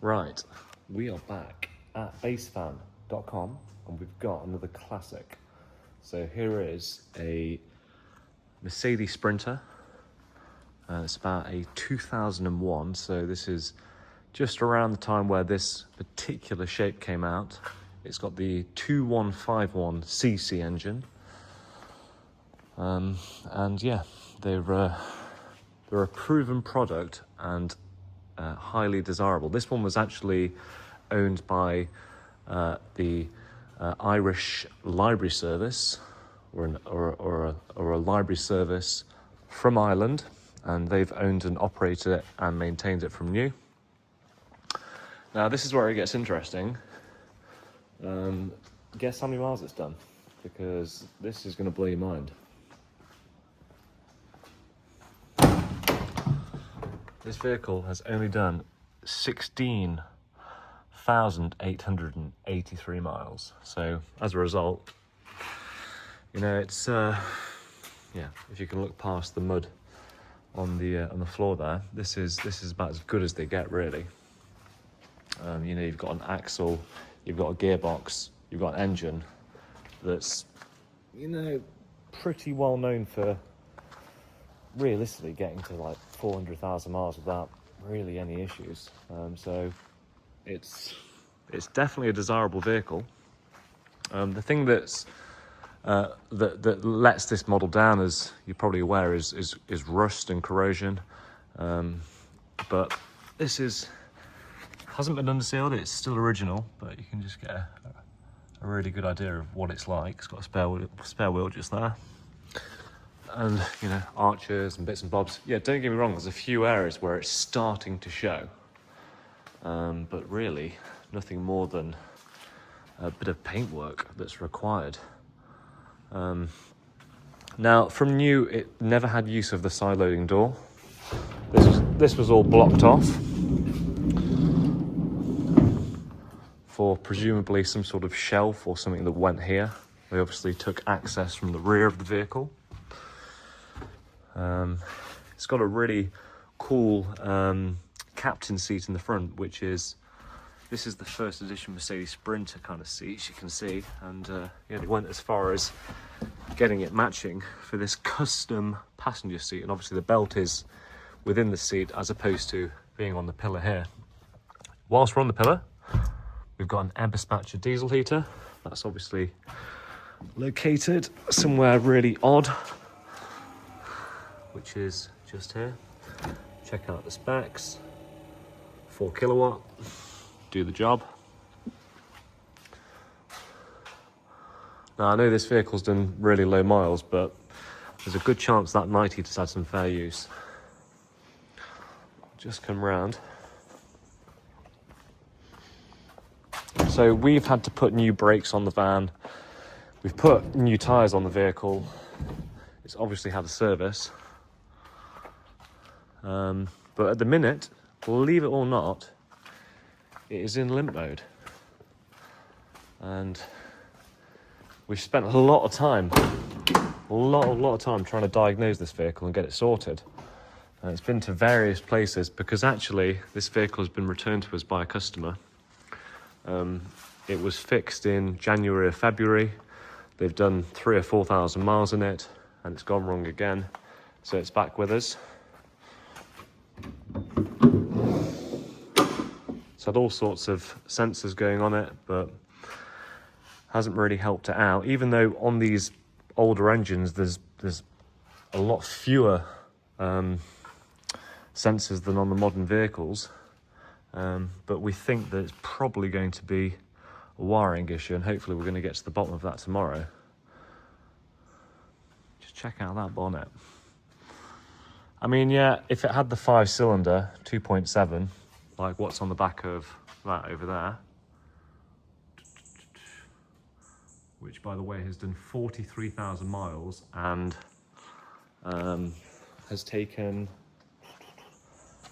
Right, we are back at basefan.com and we've got another classic. So here is a Mercedes Sprinter. It's about a 2001, so this is just around the time where this particular shape came out. It's got the 2151cc engine. And yeah, they're a proven product and highly desirable. This one was actually owned by the Irish Library Service, or a library service from Ireland, and they've owned and operated it and maintained it from new. Now this is where it gets interesting. Guess how many miles it's done, because this is going to blow your mind. This vehicle has only done 16,883 miles. So as a result, you know, it's yeah, if you can look past the mud on the floor there, this is about as good as they get, really. You know, you've got an axle, you've got a gearbox, you've got an engine that's, you know, pretty well known for realistically getting to like 400,000 miles without really any issues. So it's definitely a desirable vehicle. The thing that lets this model down, as you're probably aware, is rust and corrosion. But this hasn't been undersealed. It's still original, but you can just get a really good idea of what it's like. It's got a spare wheel just there. And, you know, arches and bits and bobs. Yeah, don't get me wrong, there's a few areas where it's starting to show. But really, nothing more than a bit of paintwork that's required. Now, from new, it never had use of the side loading door. This was all blocked off for presumably some sort of shelf or something that went here. They obviously took access from the rear of the vehicle. It's got a really cool captain seat in the front, this is the first edition Mercedes Sprinter kind of seats, you can see, and yeah, they went as far as getting it matching for this custom passenger seat, and obviously the belt is within the seat as opposed to being on the pillar here. Whilst we're on the pillar, we've got an air dispatcher diesel heater. That's obviously located somewhere really odd, which is just here. Check out the specs. 4 kilowatt, do the job. Now I know this vehicle's done really low miles, but there's a good chance that night heater's had some fair use. Just come round. So we've had to put new brakes on the van. We've put new tyres on the vehicle. It's obviously had a service. But at the minute, believe it or not, it is in limp mode. And we've spent a lot of time trying to diagnose this vehicle and get it sorted. And it's been to various places, because actually this vehicle has been returned to us by a customer. It was fixed in January or February. They've done 3,000 or 4,000 miles in it, and it's gone wrong again. So it's back with us. It's had all sorts of sensors going on it, but hasn't really helped it out. Even though on these older engines, there's a lot fewer sensors than on the modern vehicles. But we think that it's probably going to be a wiring issue, and hopefully we're going to get to the bottom of that tomorrow. Just check out that bonnet. I mean, yeah, if it had the 5-cylinder 2.7, like what's on the back of that over there, which by the way has done 43,000 miles and has taken,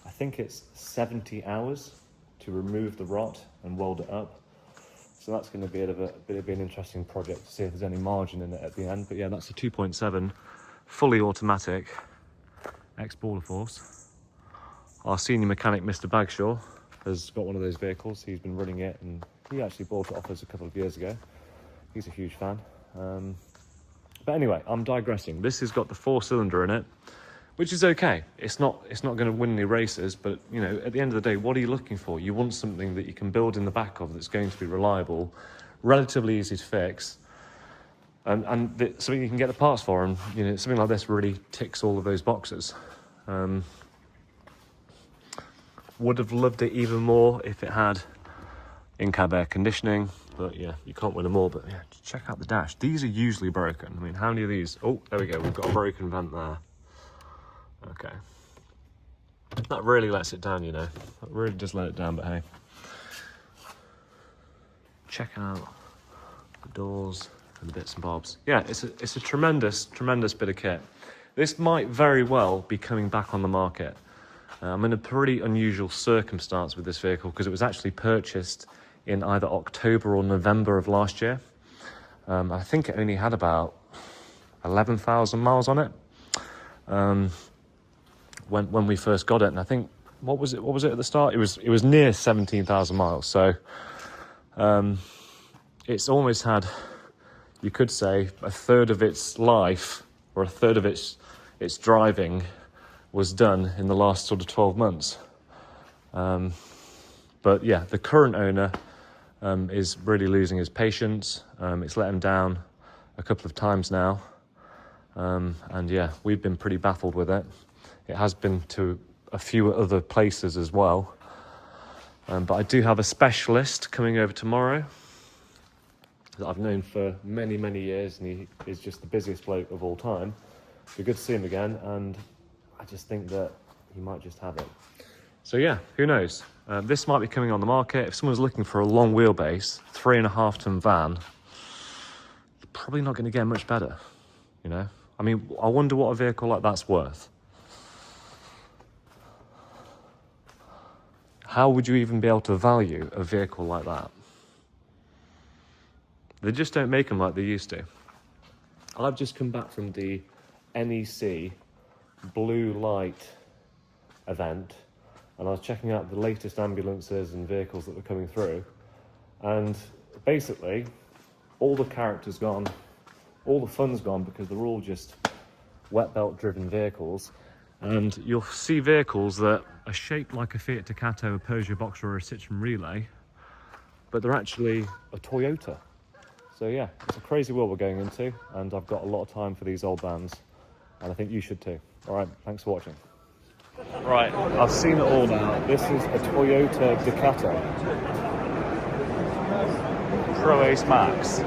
I think it's 70 hours to remove the rot and weld it up. So that's going to be a bit of an interesting project to see if there's any margin in it at the end. But yeah, that's a 2.7 fully automatic ex-Border Force. Our senior mechanic, Mr. Bagshaw, has got one of those vehicles. He's been running it, and he actually bought it off us a couple of years ago. He's a huge fan. But anyway, I'm digressing. This has got the 4-cylinder in it, which is okay. It's not going to win any races, but you know, at the end of the day, what are you looking for? You want something that you can build in the back of that's going to be reliable, relatively easy to fix, and something you can get the parts for. And you know, something like this really ticks all of those boxes. Would have loved it even more if it had in-cab air conditioning, but yeah, you can't win them all. But yeah, check out the dash. These are usually broken. I mean, how many of these? Oh, there we go. We've got a broken vent there. Okay. That really lets it down, you know. That really does let it down, but hey. Check out the doors and the bits and bobs. Yeah, it's a tremendous bit of kit. This might very well be coming back on the market. I'm in a pretty unusual circumstance with this vehicle because it was actually purchased in either October or November of last year. I think it only had about 11,000 miles on it when we first got it, and I think what was it at the start? It was near 17,000 miles. So it's almost had, you could say, a third of its life or a third of its driving was done in the last sort of 12 months. But yeah, the current owner is really losing his patience. It's let him down a couple of times now. And yeah, we've been pretty baffled with it. It has been to a few other places as well. But I do have a specialist coming over tomorrow that I've known for many, many years, and he is just the busiest bloke of all time. It'd be good to see him again, and I just think that he might just have it. So yeah, who knows? This might be coming on the market. If someone's looking for a long wheelbase, 3.5 ton van, you're probably not going to get much better, you know? I mean, I wonder what a vehicle like that's worth. How would you even be able to value a vehicle like that? They just don't make them like they used to. I've just come back from the NEC Blue Light event, and I was checking out the latest ambulances and vehicles that were coming through, and basically all the character's gone, all the fun's gone, because they're all just wet belt driven vehicles. And you'll see vehicles that are shaped like a Fiat Ducato, a Peugeot Boxer or a Citroen Relay, but they're actually a Toyota. So yeah, it's a crazy world we're going into, and I've got a lot of time for these old vans, and I think you should too. All right, thanks for watching. Right, I've seen it all now. This is a Toyota Ducato Pro Ace Max.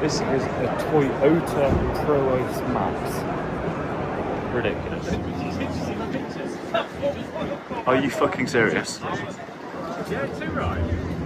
This is a Toyota Pro Ace Max. Ridiculous. Are you fucking serious? Yeah, too right.